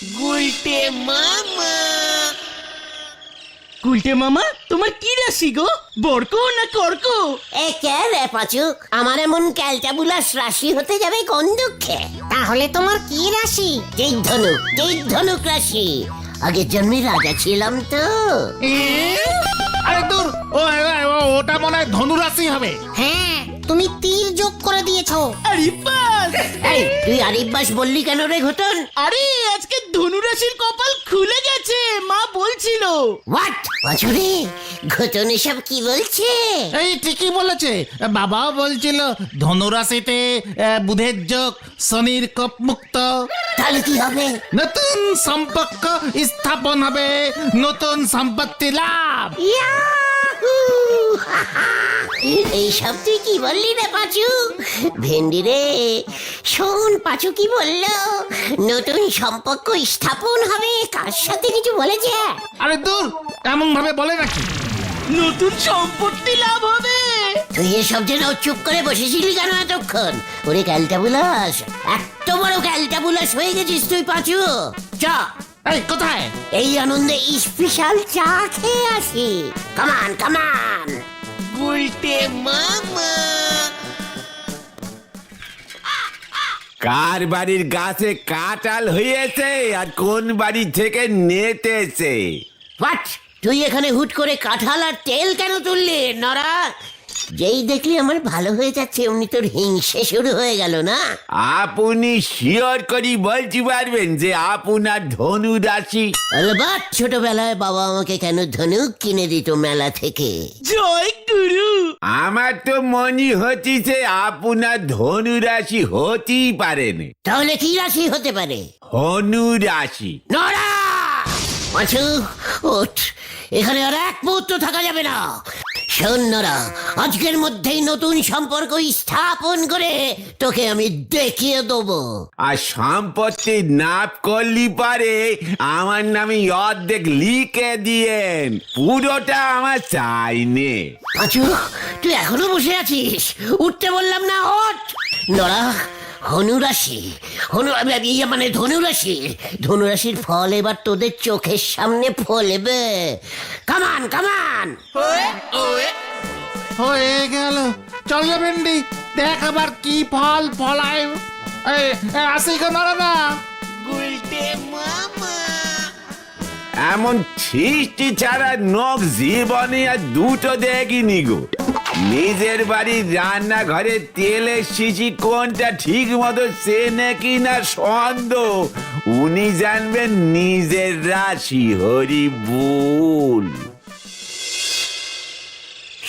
গুলটে মামা। গুলটে মামা, তোমার কি রাশি গো? বর্ক না কর্ক? এ কে রে পাচু, আমার এমন ক্যালটাবুলাস রাশি হতে যাবে কোন দুঃখে? তাহলে তোমার কি রাশি? ধনুক রাশি। আগের জন্মে রাজা ছিলাম তো। আরে দূর, ওটা মনে হয় ধনুরাশি হবে। হ্যাঁ, তুমি তীর যোগ করে দিয়েছো। আরে বাস! এই তুই আরিব্বাস বললি কেন রে ঘটন? আরে আজকে ধনুরাশির কপাল খুলে গেছে, মা বলছিল। হোয়াট পাচুরে, ঘটন এসব কি বলছে? এই ঠিকই বলেছে, বাবাও বলছিল ধনুরাশিতে বুধের যোগ, শনির কোপ মুক্ত, তাহলে কি হবে? নতুন সম্পর্ক স্থাপন হবে, নতুন সম্পত্তি লাভ। ইয়াহু! এইসব তুই কি বললি রে পাচু? ভেন্ডি রে, শোন পাচু কি বললো, নতুন সম্পর্ক স্থাপন হবে, কার সাথে কিছু বলেছে? আরে দূর, এমন ভাবে বলে নাকি? নতুন সম্পত্তি লাভ হবে। তুই এসব যেন চুপ করে বসেছিলি কেন এতক্ষণ? ওরে ক্যালটাবুলাস, এত বড় ক্যালটাবুলাস হয়ে গেছিস তুই পাচু। চ, এই কোথায়? এই আনন্দে স্পেশাল চা খেয়ে আসি। কামান কামান। গুলটে মামা। কার বাড়ির গাছে কাঁঠাল হয়েছে আর কোন বাড়ি থেকে নেতেছে? হোয়াট, তুই এখানে হুট করে কাঁঠাল আর তেল কেন তুললি নরা? যেই দেখলি আমার ভালো হয়ে যাচ্ছে অমনি তোর হিংসে শুরু হয়ে গেল না? আপনি শিওর করি বলতে পারবেন যে আপনার ধনু রাশি? অলবাত ছোটবেলায় বাবা আমাকে কেন ধনুক কিনে দিত মেলা থেকে। জয় গুরু। আমার তো মনে হচ্ছে আপনার ধনু রাশি হতেই পারেন। তাহলে কি রাশি হতে পারে? ধনু রাশি। নরা পাঁচু, ওঠ, এখানে আর এক মুহূর্ত থাকা যাবে না। শোন নরা, আজকের মধ্যেই নতুন সম্পর্ক স্থাপন করে তোকে আমি দেখিয়ে দেবো। আর সম্পত্তি নাপ করলি পারে আমার নামে অর্ধেক লিখে দিয়েন, পুরোটা আমার চাইনে। পাঁচু, তুই এখনো বসে আছিস? উঠতে বললাম না, ওঠ। নরা, ধনুরাশি, মানে ধনুরাশির ফল এবার তোদের চোখের সামনে ফলবে। কামান কামান। হয়ে গেল, চল যা ভেন্ডি, দেখ আবার কি ফল ফলায়। এই আসি কেন না? গুলটে মামা। এমন সৃষ্টি ছাড়া নখ জীবনে আর দুটো দেখিনি গো। নিজের বাড়ির রান্নাঘরে তেলের শিশি কোনটা ঠিক মতো চেনে কিনা সন্দেহ। উনি জানবেন নিজের রাশি, হরি বল।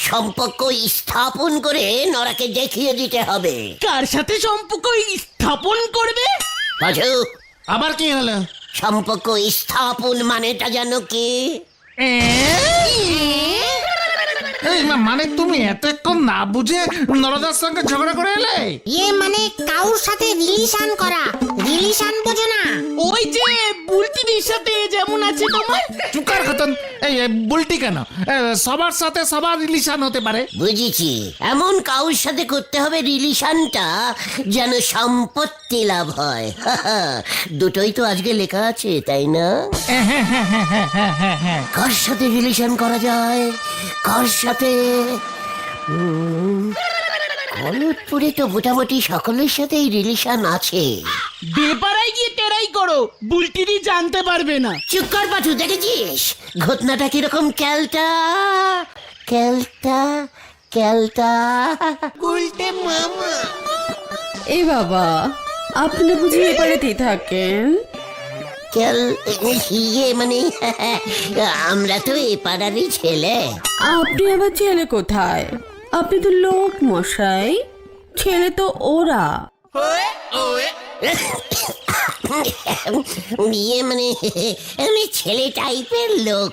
সম্পর্ক স্থাপন করে নরাকে দেখিয়ে দিতে হবে। কার সাথে সম্পর্ক স্থাপন করবে? পাঁচু, আবার কি হলো? সম্পর্ক স্থাপন মানেটা জানো কি? এই মানে তুমি এতক্ষণ না বুঝে নরদার সঙ্গে ঝগড়া করে এলে? ইয়ে মানে কাউর সাথে রিলেশন করা। রিলেশন বোঝো না? ওই যে বুলটির সাথে যেমন আছে তোমার। চুকার খতন, এই বুলটি কেন? সবার সাথে সবার রিলেশন হতে পারে। বুঝেছি, এমন কাউর সাথে করতে হবে রিলেশনটা যেন সম্পত্তি লাভ হয়। দুটোই তো আজকে লেখা আছে, তাই না? কার সাথে রিলেশন করা যায়? কার সাথে? গলতপুরে তো মোটামুটি সকলের সাথেই রিলেশন আছে। বেপারায় গিয়ে টেরাই করো, বুলটিরই জানতে পারবে না। চুপ কর পাঠু, দেখেছিস ঘটনাটা কিরকম ক্যালটা ক্যালটা ক্যালটা? গুলটে মামা। এই বাবা, আপনি বুঝি এ বাড়িতেই থাকেন? ক্যাল ইয়ে মানে আমরা তো এ পাড়ারই ছেলে। আপনি আবার ছেলে কোথায়? আপনি তো লোক মশাই, ছেলে তো ওরা। ইয়ে মানে আমি ছেলে টাইপের লোক।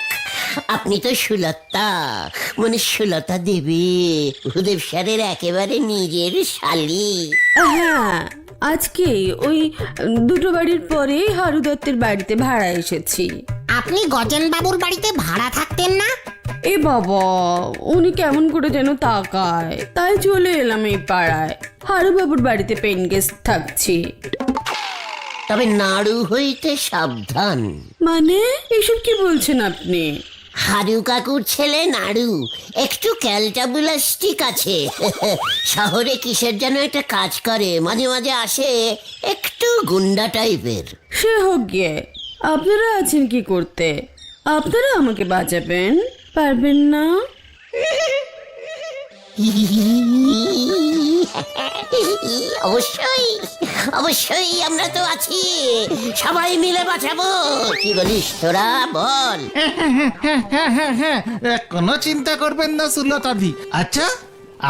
আপনি তো সুলতা, মানে সুলতা দেবী, ভূদেব স্যারের একেবারে নিজের শালি। হ্যাঁ, আজকে ওই দুটো বাড়ির পরে হারু দত্তের বাড়িতে ভাড়া এসেছি। আপনি গজেন বাবুর বাড়িতে ভাড়া থাকতেন না? এ বাবা, উনি কেমন করে যেন তাকায়, তাই চলে এলাম এই পাড়ায়। হারু বাবুর বাড়িতে পেন গেস্ট থাকছি। তবে নাড়ু হইতে সাবধান। মানে এসব কি বলছেন আপনি? হারু কাকুর ছেলে নাড়ু একটু ক্যালটাবুলাস্টিক আছে। শহরে কিসের যেন একটা কাজ করে, মাঝে মাঝে আসে, একটু গুন্ডা টাইপের। সে হোক গিয়ে, আপনারা আছেন কি করতে? আপনারা আমাকে বাঁচাবেন পারবেন না? অবশ্যই অবশ্যই, আমরা তো আছি, সবাই মিলে বাঁচাবো। কি বলিস তোরা, বল। হ্যাঁ, কোনো চিন্তা করবেন না সুলতাদি। আচ্ছা,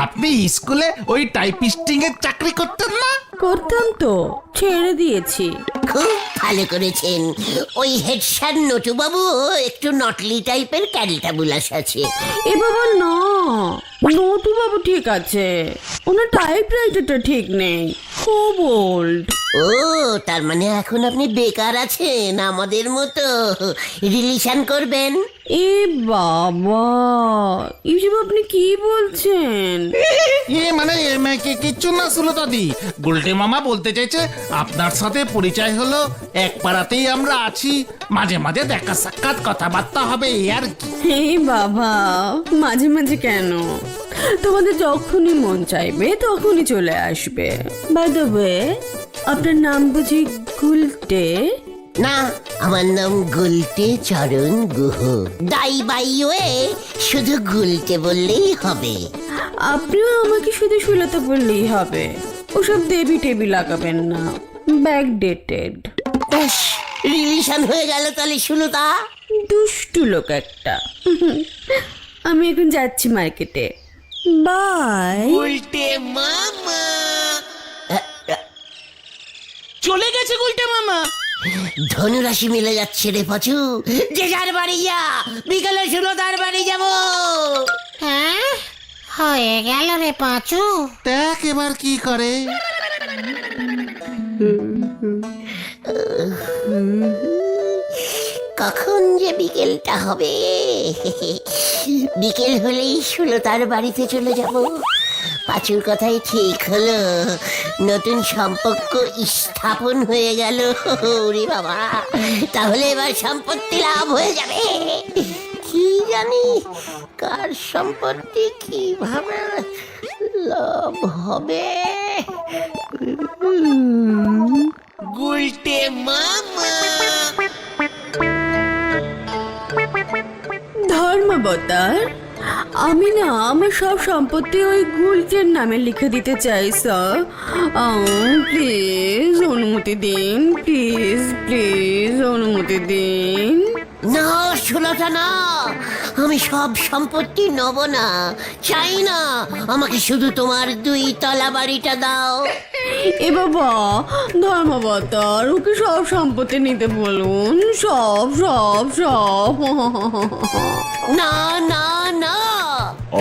আপনি স্কুলে ওই টাইপিস্টিং এর চাকরি করতেন না? করতাম তো, ছেড়ে দিয়েছি। খুব ভালো করেছেন। ওই হেড স্যার নটুবাবু একটু নটলি টাইপের ক্যালটাবুলাস আছে। এ বাবা না, নটু বাবু ঠিক আছে, ওনার টাইপরাইটারটা ঠিক নেই, খুব ওল্ড। ও, তার মানে এখন আপনি বেকার আছেন, আমাদের মতো রিলেশন করবেন? এ বাবা, এসব আপনি কি বলছেন? মানে কিচ্ছু না সুলতাদি, গুলটে মামা বলতে চাইছে আপনার সাথে পরিচয় হলো, এক পাড়াতেই আমরা আছি, মাঝে মাঝে দেখা সাক্ষাৎ কথাবার্তা হবে, এই আর কি। হে বাবা, মাঝে মাঝে কেন? তোমাদের যখনই মন চাইবে তখনই চলে আসবে। বাই দ্য ওয়ে, আপনার নাম বুঝি গুলটে? না, আমার নাম গুলটে চরণ গুহ। দাই বাই ওয়ে, শুধু গুলটে বললেই হবে। আপনিও আমাকে শুধু সুলতা বললেই হবে, ওসব দেবী টেবি লাগাবেন না, ব্যাকডেটেড। ব্যাস, রিলেশন হয়ে গেল তাহলে সুলতা। দুষ্টু লোক একটা। আমি এখন যাচ্ছি মার্কেটে, বাই। গুলটে মামা। চলে গেছে গুলটে মামা। ধনুরাশি মিলে যাচ্ছে রে পাচু, যে যার বাড়ি যা, বিকালে সুলতার বাড়ি যাবো। হ্যাঁ, হয়ে গেল রে পাঁচু। দেখ এবার কি করে। কখন যে বিকেলটা হবে, বিকেল হলেই সুলতার বাড়িতে চলে যাব। পাঁচুর কথাই ঠিক হলো, নতুন সম্পর্ক স্থাপন হয়ে গেল। ওরে বাবা, তাহলে এবার সম্পত্তি লাভ হয়ে যাবে। কি জানি কার সম্পত্তি কিভাবে লাভ হবে। গুলটে মামা। ধর্মাবতার, আমি না আমার সব সম্পত্তি ওই গুলটের নামে লিখে দিতে চাই স্যার। প্লিজ অনুমতি দিন, প্লিজ প্লিজ অনুমতি দিন। না সুলতা না, আমি সব সম্পত্তি নেব না, চাই না। আমাকে শুধু তোমার 2 তলা বাড়িটা দাও। এ বাবা, ধর্মাবতার, ওকে সব সম্পত্তি নিতে বলুন, সব সব সব। না না না,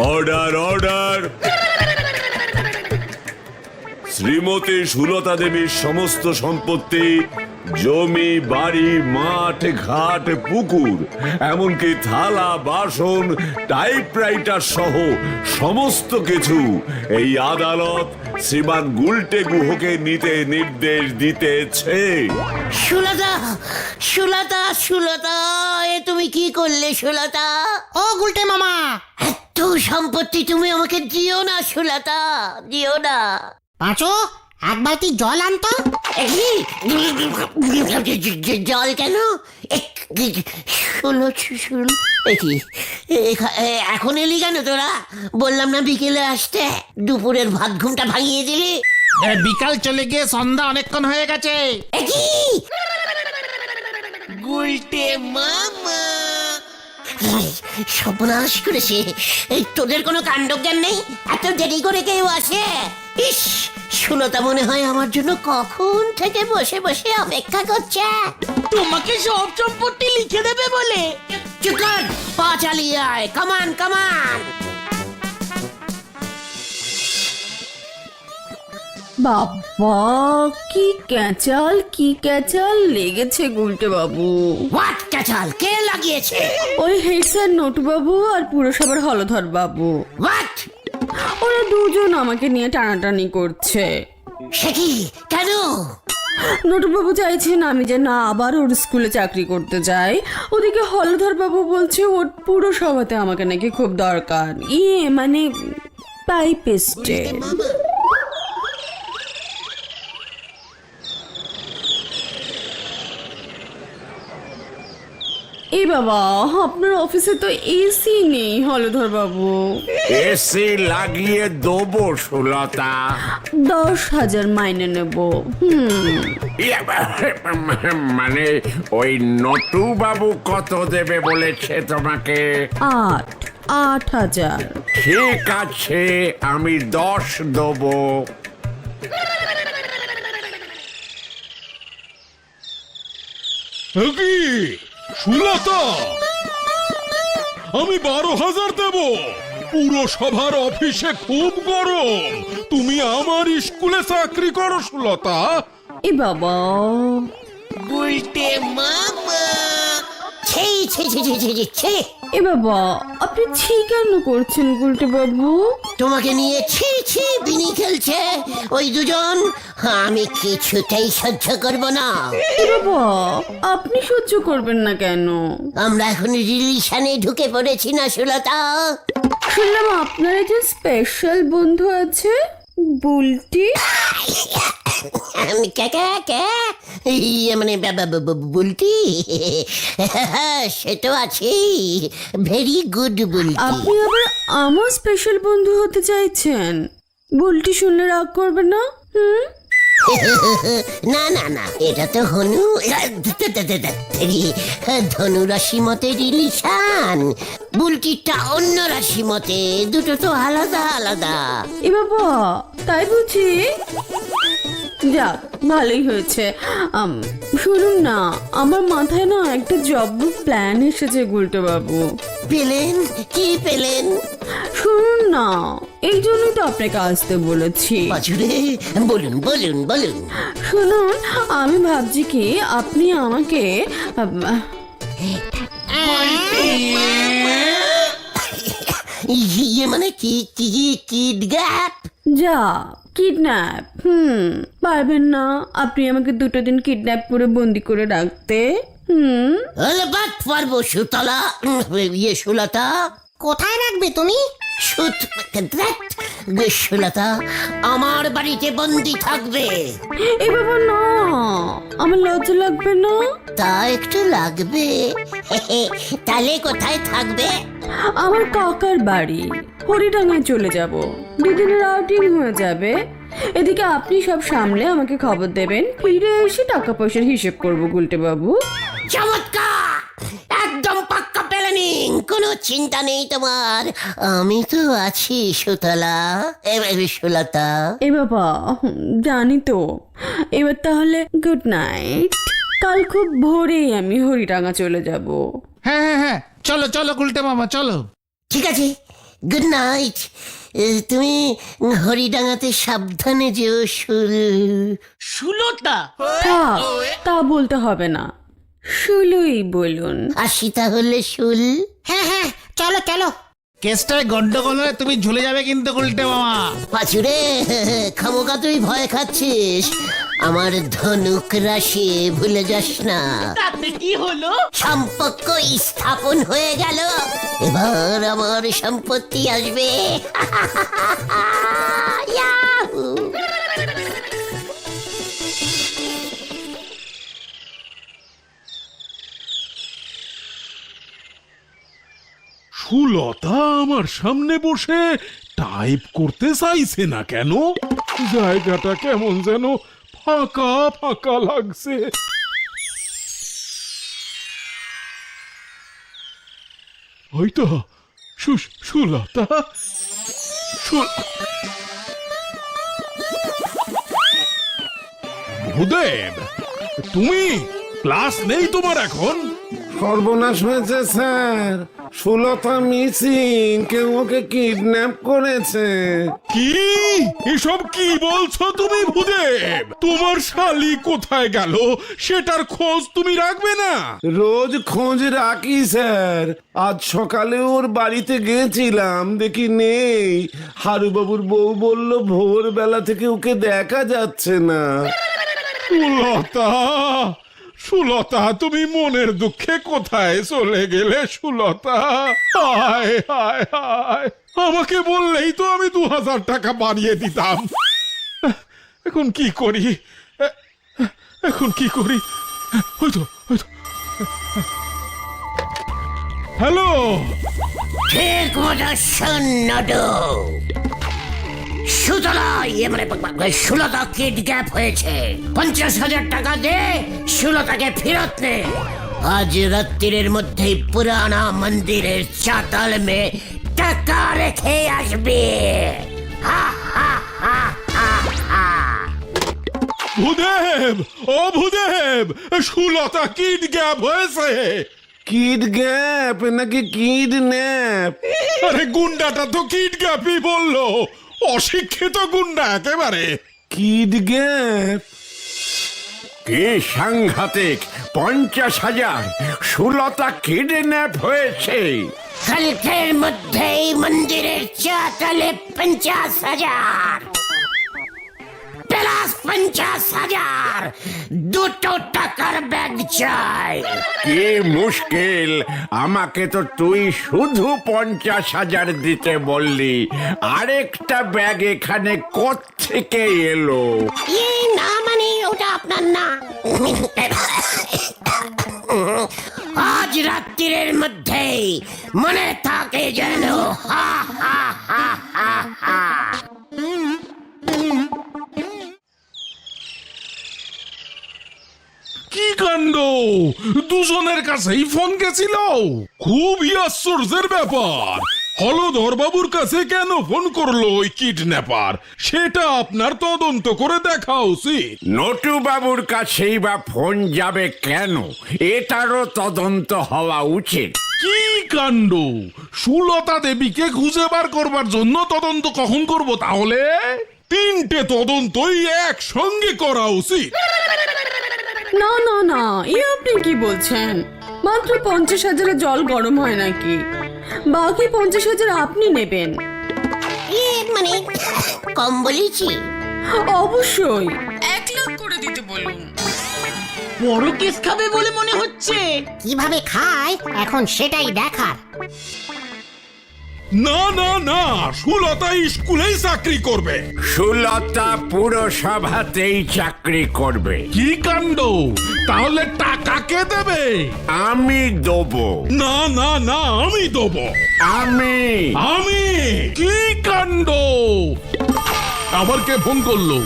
অর্ডার অর্ডার। শ্রীমতী সুলতা দেবীর সমস্ত সম্পত্তি, জমি, বাড়ি, মাঠ, ঘাট, পুকুর, এমনকি থালা বাসন, টাইপরাইটার সহ সমস্ত কিছু এই আদালত শ্রীমান গুলটে গুহকে নিতে নির্দেশ দিতেছে। সুলতা সুলতা সুলতা, এ তুমি কি করলে সুলতা? ও গুলটে মামা, এত সম্পত্তি তুমি আমাকে দিও না সুলতা, দিও না। পাঁচু, এক বালতি জল আনতো। জল কেন? এখন এলি কেন তোরা? বললাম না বিকেলে আসতে, দুপুরের ভাত ঘুমটা ভাঙিয়ে দিলি। বিকাল চলে গিয়ে সন্ধ্যা অনেকক্ষণ হয়ে গেছে। গুলটে মামা। সর্বনাশ করেছে। এই তোদের কোনো কাণ্ডজ্ঞান নেই? এত দেরি করে কেউ আসে? ইস, সুলতা মনে হয় আমার জন্য কখন থেকে বসে বসে অপেক্ষা করছে। তোমাকে সব সম্পত্তি লিখে দেবে বলে। চুপ কর, পা চালিয়ে আয়, কামান কামান। বাবা, কি ক্যাচাল লেগেছে গুলটে বাবু। হোয়াট ক্যাচাল? কে লাগিয়েছে? ওই হেড স্যার নটু বাবু আর পুরসভার হলধর বাবু। হোয়াট? ওরা দুজন আমাকে নিয়ে টানাটানি করছে। সে কি? কেন? নটুবাবু চাইছেন আমি যে না আবার ওর স্কুলে চাকরি করতে যাই, ওদিকে হলধর বাবু বলছে ওর পুরো সভাতে আমাকে নাকি খুব দরকার, মানে পাইপিস্টে। এই বাবা, আপনার অফিসে তো এসি নেই হলধর বাবু। এসি লাগিয়ে দেবো সুলতা। 10,000 মাইনে নেব। মানে ওই নটু বাবু কত দেবে বলেছে তোমাকে? 8,000। ঠিক আছে, আমি 10 দেবো। কি সুলতা, আমি 12,000 দেব। পুরসভার অফিসে খুব গরম, তুমি আমার স্কুলে চাকরি করো সুলতা। এ বাবা, গুলটে মামা ছি ছি ছি ছি ছি ছি, ছি। এ বাবা, আপনি ছি কেন করছেন গুলটে বাবু? তোমাকে নিয়ে ছি ছি বিনি খেলছে ওই দুজন, আমি কিছুতেই সহ্য করব না। এ বাবা, আপনি সহ্য করবেন না কেন? আমরা এখন রিলেশনে ঢুকে পড়েছি না সুলতা? শুনলাম আপনার একজন স্পেশাল বন্ধু আছে, বুলটি। কে কে কে? মানে বুলটি? সে তো আছেই, ভেরি গুড বুলটি। আপনি আবার আমার স্পেশাল বন্ধু হতে চাইছেন? বুলটি শুনলে রাগ করবে না? না না না, এটা তো হনু ধনু রাশি মতে রিলেশন, বুলটিটা অন্য রাশি মতে, দুটো তো আলাদা আলাদা। এ বাবা, তাই বুঝি? যাক, ভালোই হয়েছে। শুনুন না, আমার মাথায় না একটা জব প্ল্যান এসেছে গুলটে বাবু। পেলেন? কি পেলেন? শুনুন না, এই জন্যই তো আপনাকে আসতে বলেছি। বাজুরে, বলুন বলুন বলুন। শুনুন, আমি ভাবছি কি আপনি আমাকে ইয়ে মানে কি কি কিডন্যাপ? যা কিডন্যাপ? পারবেন না আপনি আমাকে 2 দিন কিডন্যাপ করে বন্দি করে রাখতে? বাদ পারবো সুতলা, ইয়ে সুলতা। কোথায় রাখবে তুমি? সুলতা আমার বাড়িতে বন্দি থাকবে। এ বাবা না, আমার লজ্জা লাগবে না? তা একটু লাগবে। তাহলে কোথায় থাকবে? আমার কাকার বাড়ি হরিডাঙ্গায় চলে যাব, 2 দিনের আউটিং হয়ে যাবে। এদিকে আপনি সব সামলে আমাকে খবর দেবেন, ফিরে এসে টাকা পয়সার হিসেব করবো গুলটে বাবু। চমৎকার, একদম পাক্কা প্ল্যানিং, কোনো চিন্তা নেই তোমার, আমি তো আছি সুতলা, সুলতা। এ বাবা, জানি তো। এবার তাহলে গুড নাইট। কাল খুব ভোরেই আমি হরিডাঙ্গা চলে যাব। হ্যাঁ হ্যাঁ হ্যাঁ, চলো চলো গুলটে মামা চলো। ঠিক আছে, গুড নাইট। তুমি হরিডাঙ্গাতে সাবধানে যেও সুলতা, থাক, তা বলতে হবে না, শুলুই বলুন। আসি তাহলে শুল। হ্যাঁ হ্যাঁ, চলো চলো। কেসটায় গন্ডগোল হলে তুমি ঝুলে যাবে কিন্তু গুলটে মামা। পাচুরে, খামোকা তুই ভয় খাচ্ছিস, আমার ধনুক রাশি ভুলে যাস না। তাতে কি হলো? সম্পর্ক স্থাপন হয়ে গেল, এবার আমার সম্পত্তি আসবে। ইয়াহু! সুলতা আমার সামনে বসে টাইপ করতে চাইছে না কেন? জায়গাটা কেমন যেন ফাঁকা ফাঁকা লাগছে। হয়তো সুলতা, ভূদেব, তুমি? ক্লাস নেই তোমার এখন? সর্বনাশ হয়েছে স্যার, সুলতা মিসিং, কেউ ওকে কিডন্যাপ করেছে। কি এসব কি বলছো তুমি ভূদেব? তোমার শালি কোথায় গেল সেটার খোঁজ তুমি রাখবে না? রোজ খোঁজ রাখি স্যার, আজ সকালে ওর বাড়িতে গেছিলাম, দেখি নেই। হারুবাবুর বউ বলল ভোরবেলা থেকে ওকে দেখা যাচ্ছে না। সুলতা, সুলতা, তুমি মনের দুঃখে কোথায় চলে গেলে সুলতা? হায় হায় হায়, আমাকে বললেই তো আমি 2000 টাকা বাড়িয়ে দিতাম। এখন কি করি, এখন কি করি? হয়তো হয়তো হ্যালো, ঠিক মতো শোন নডু। সুতলা সুলতা কিডন্যাপ হয়েছে। 50,000 টাকা দে, সুলতাকে ফেরত নে। আজ রাত্রির মধ্যেই পুরানা মন্দিরের চাতাল মে টাকা রেখে আসবে। হা হা হা হা হা। ভূদেব, ও ভূদেব, সুলতা কিডন্যাপ হয়েছে। কিডন্যাপ নাকি কিডন্যাপ? আরে গুন্ডাটা তো কিডন্যাপই বললো, অশিক্ষিত গুন্ডা একেবারে। কিডন্যাপ? কি সাংঘাতিক! 50,000! সুলতা কিডন্যাপ হয়েছে। কালকের মধ্যেই মন্দিরের চাতালে 50,000 প্লাস 50,000 দুটো টাকার ব্যাগ চাই। কি মুশকিল! আমাকে তো তুই শুধু 50,000 দিতে বললি, আরেকটা ব্যাগ এখানে কোত্থেকে এলো? না মানে ওটা আপনার না। আজ রাত্রির মধ্যেই মনে থাকে যেন। হা হা হা হা হা। কি কাণ্ড, দুজনের কাছেই ফোন গেছিল। খুবই আশ্চর্যের ব্যাপার। হলধর বাবুর কাছে কেন ফোন করলো ওই কিডন্যাপার, সেটা আপনার তদন্ত করে দেখা উচিত। নটু বাবুর কাছেই বা ফোন যাবে কেন? এটারও তদন্ত হওয়া উচিত। কি কাণ্ড, সুলতা দেবীকে খুঁজে বার করবার জন্য তদন্ত কখন করব তাহলে? 3টে তদন্তই একসঙ্গে করা উচিত। না না না, এ আপনি কি বলছেন? মাত্র 50,000-এ জল গরম হয় নাকি? বাকি 50,000 আপনি নেবেন। মানে কম বলেছি? অবশ্যই 1 লাখ করে দিতে বলুন। বড় কেস খাবে বলে মনে হচ্ছে। কিভাবে খায় এখন সেটাই দেখার। না না না, সুলতা স্কুলেই চাকরি করবে। সুলতা পুরসভাতেই চাকরি করবে। কি কাণ্ড, তাহলে টাকা কে দেবে? আমি দেবো। না না না, আমি দেবো। আমি আমি? কি কাণ্ড, আবার কে ফোন করলো?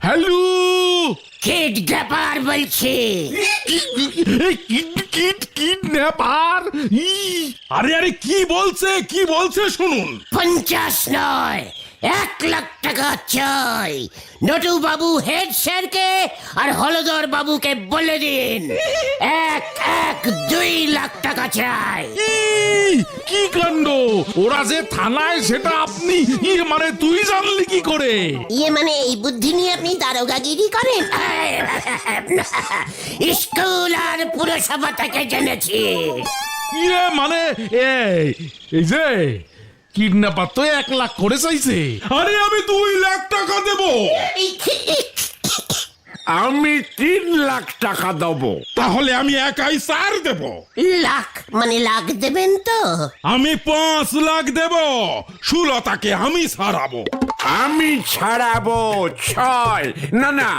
হ্যালো, কিডন্যাপার বলছি। কিডন্যাপার? আরে আরে, কি বলছে শুনুন। 50 নয়, 1 লাখ টাকা চাই। নটু বাবু হেড স্যারকে আর হলধর বাবুকে বলে দিন 2 লাখ টাকা চাই। কি কাণ্ড, ওরা যে থানায় সেটা আপনি মানে তুই জানলি কি করে? মানে এই বুদ্ধি নিয়ে আপনি দারোগাগিরি করেন? স্কুল আর পুরসভা থেকে জেনেছি। মানে এই যে কিডন্যাপার তো 1 লাখ করে চাইছে। আরে আমি 2 লাখ টাকা দেব। আমি 3 লাখ টাকা দেবো। তাহলে আমি একাই 4 দেব। লাখ মানে লাখ দেবেন তো? আমি 5 লাখ দেব। সুলতাকে আমি ছাড়াবো। আমি ছাড়াবো 6, না না,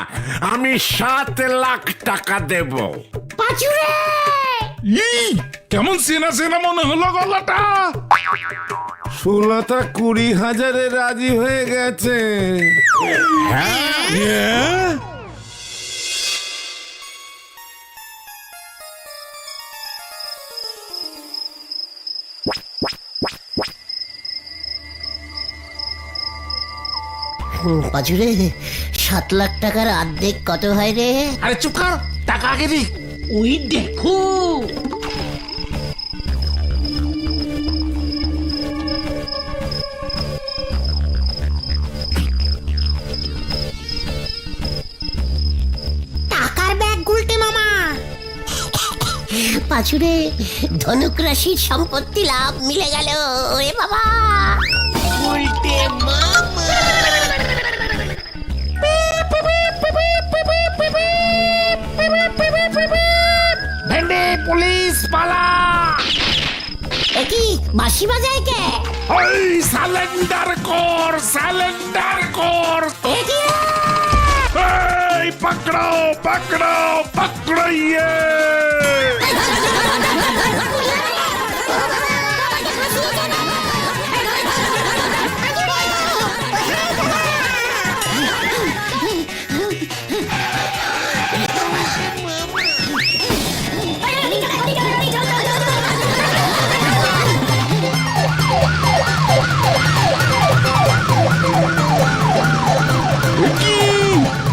আমি 7 লাখ টাকা দেব। পাঁচুরে কেমন চেনা চেনা মনে হলো গলাটা। সুলতা 20,000-এ রাজি হয়ে গেছে। হ্যাঁ? পাঁচুরে 7 লাখ টাকার অর্ধেক কত হয় রে? আরে চুপ কর, টাকা আগে দি। ওই দেখো, টাকার ব্যাগ গুলটে মামা। পাঁচুরে ধনুক রাশির সম্পত্তি লাভ মিলে গেল। ওরে বাবা, উল্টে মামা। পুলিশ পালা! কি বাঁশি বাজায় কে? ওই সালেন্ডার কর, সালেন্ডার কর! এই পকড়াও, পকড়াও, পকড়াইয়ে!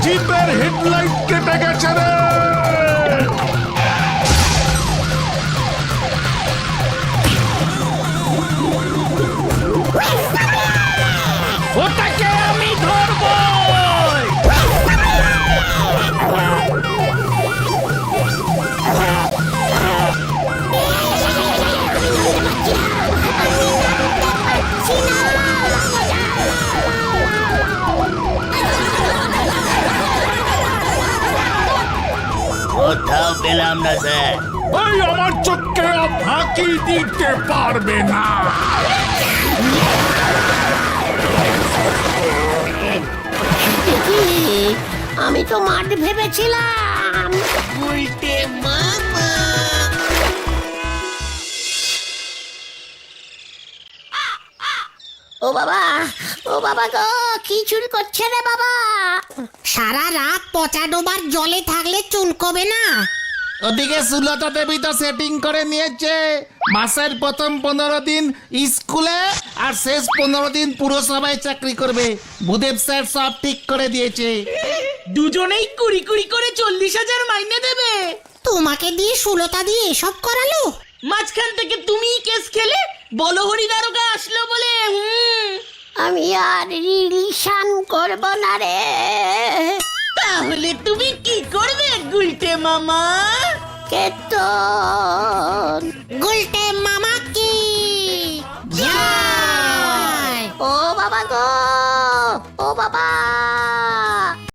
জিপের হেডলাইট কেটে গেছে রে! ওটাকে আমি ধরবো! কোথাও পেলাম না স্যার। ওই আমার চোখকে ফাঁকি দিতে পারবে না। আমি তো মাঠ ভেবেছিলাম। গুলটে মামা ও বাবা, ও বাবা গো, কি চুল করছে রে বাবা? সারা রাত পচা ডোবার জলে থাকলে চুলকবে না। ওদিকে সুলতা দেবী তো সেটিং করে নিয়েছে, মাসের প্রথম 15 দিন স্কুলে আর শেষ 15 দিন পুরসভায় চাকরি করবে। ভূদেব স্যার সব ঠিক করে দিয়েছে। দুজনেই কুড়ি কুড়ি করে 40,000 মাইনে দেবে। তোমাকে দিয়ে সুলতা দিয়ে এসব করালো? মাঝখান থেকে তুমিই কেস খেলে, বলহরি দারোগা আসলো বলে। আমি আর রিলিশন করব না রে। তাহলে তুমি কি করবে গুলটে মামা? কেতন গুলটে